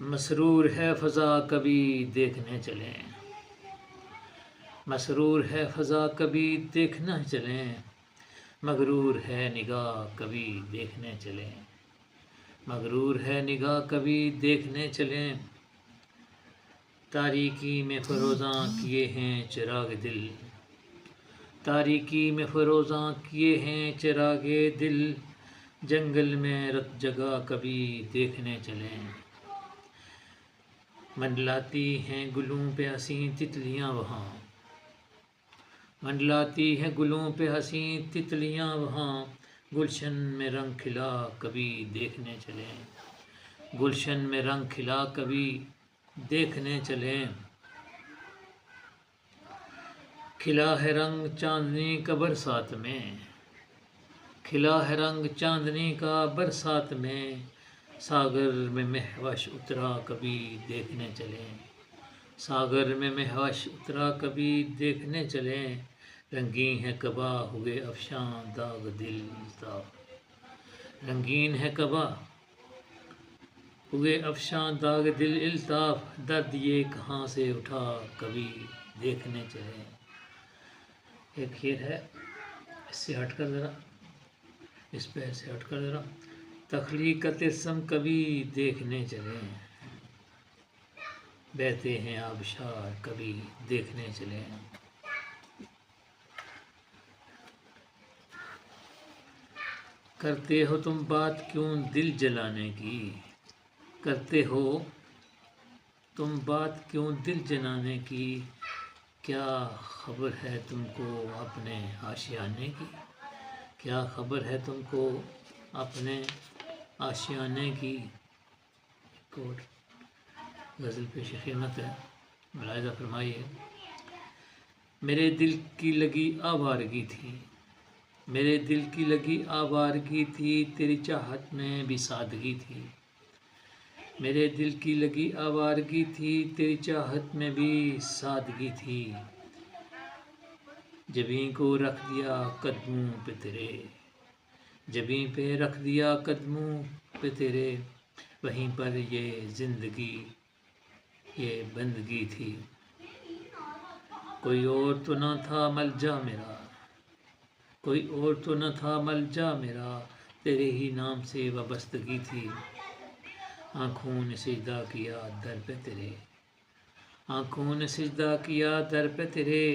مسرور ہے فضا کبھی دیکھنے چلیں، مسرور ہے فضا کبھی دیکھنا چلیں، مغرور ہے نگاہ کبھی دیکھنے چلیں، مغرور ہے نگاہ کبھی دیکھنے چلیں، تاریکی میں فروزاں کیے ہیں چراغ دل، تاریکی میں فروزاں کیے ہیں چراغ دل، جنگل میں رت جگہ کبھی دیکھنے چلیں، منڈلاتی ہیں گلوں پہ حسین تتلیاں وہاں، منڈلاتی ہیں گلوں پہ حسین تتلیاں وہاں، گلشن میں رنگ کھلا کبھی دیکھنے چلیں، گلشن میں رنگ کھلا کبھی دیکھنے چلیں، کھلا ہے رنگ چاندنی کا برسات میں، کھلا ہے رنگ چاندنی کا برسات میں، ساگر میں مہوش اترا کبھی دیکھنے چلیں، ساگر میں مہوش اترا کبھی دیکھنے چلیں، رنگین ہے کبا ہوئے افشاں داغ دل الطاف، رنگین ہے کبا ہوئے افشاں داغ دل الطاف، درد یہ کہاں سے اٹھا کبھی دیکھنے چلیں۔ ایک شعر ہے، اس سے ہٹ کر ذرا، اس پہ سے ہٹ کر ذرا، تخلیق کا تجسم کبھی دیکھنے چلیں، بہتے ہیں آبشار کبھی دیکھنے چلیں، کرتے ہو تم بات کیوں دل جلانے کی، کرتے ہو تم بات کیوں دل جلانے کی، کیا خبر ہے تم کو اپنے آشیانے کی، کیا خبر ہے تم کو اپنے آشیانے کی۔ ایک اور غزل پیش خدمت ہے، ملاحظہ فرمائیے۔ میرے دل کی لگی آوارگی تھی، میرے دل کی لگی آوارگی تھی، تیری چاہت میں بھی سادگی تھی، میرے دل کی لگی آوارگی تھی، تیری چاہت میں بھی سادگی تھی، جبیں کو رکھ دیا قدموں پہ تیرے، جبیں پہ رکھ دیا قدموں پہ تیرے، وہیں پر یہ زندگی یہ بندگی تھی، کوئی اور تو نہ تھا ملجا میرا، کوئی اور تو نہ تھا ملجا میرا، تیرے ہی نام سے وابستگی تھی، آنکھوں نے سجدہ کیا در پہ تیرے، آنکھوں نے سجدہ کیا در پہ تیرے،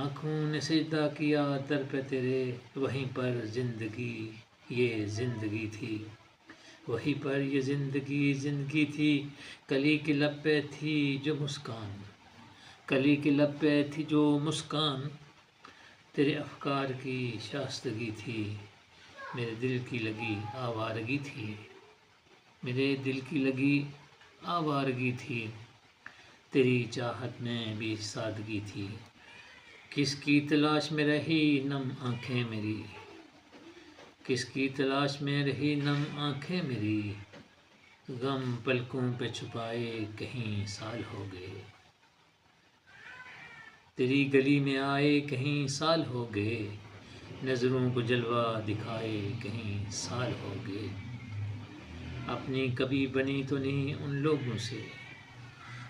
آنکھوں نے سجدہ کیا در پہ تیرے، وہیں پر زندگی یہ زندگی تھی، وہیں پر یہ زندگی زندگی تھی، کلی کے لب پہ تھی جو مسکان، کلی کے لب پہ تھی جو مسکان، تیرے افکار کی شائستگی تھی، میرے دل کی لگی آوارگی تھی، میرے دل کی لگی آوارگی تھی، تیری چاہت میں بھی سادگی تھی، کس کی تلاش میں رہی نم آنکھیں میری، کس کی تلاش میں رہی نم آنکھیں میری، غم پلکوں پہ چھپائے کہیں سال ہو گئے، تیری گلی میں آئے کہیں سال ہو گئے، نظروں کو جلوہ دکھائے کہیں سال ہو گئے، اپنی کبھی بنی تو نہیں ان لوگوں سے،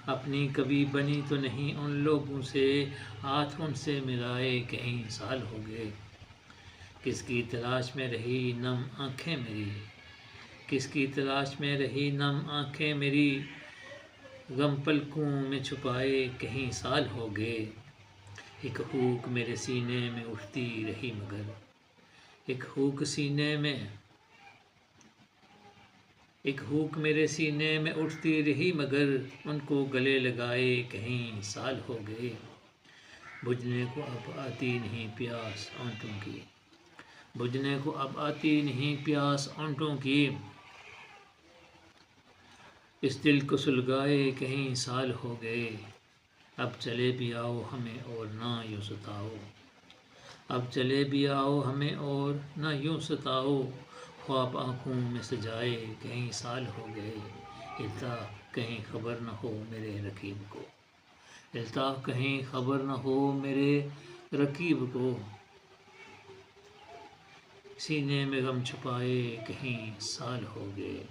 اپنی کبھی بنی تو نہیں ان لوگوں سے، ہاتھ ان سے ملائے کہیں سال ہو گئے، کس کی تلاش میں رہی نم آنکھیں میری، کس کی تلاش میں رہی نم آنکھیں میری، غم پلکوں میں چھپائے کہیں سال ہو گئے، ایک ہوک میرے سینے میں اٹھتی رہی مگر، ایک ہوک سینے میں، ایک ہوک میرے سینے میں اٹھتی رہی مگر، ان کو گلے لگائے کہیں سال ہو گئے، بجھنے کو اب آتی نہیں پیاس ہونٹوں کی، بجھنے کو اب آتی نہیں پیاس ہونٹوں کی، اس دل کو سلگائے کہیں سال ہو گئے، اب چلے بھی آؤ ہمیں اور نہ یوں ستاؤ، اب چلے بھی آؤ ہمیں اور نہ یوں ستاؤ، خواب آنکھوں میں سجائے کہیں سال ہو گئے، الطاف کہیں خبر نہ ہو میرے رقیب کو، الطاف کہیں خبر نہ ہو میرے رقیب کو، سینے میں غم چھپائے کہیں سال ہو گئے۔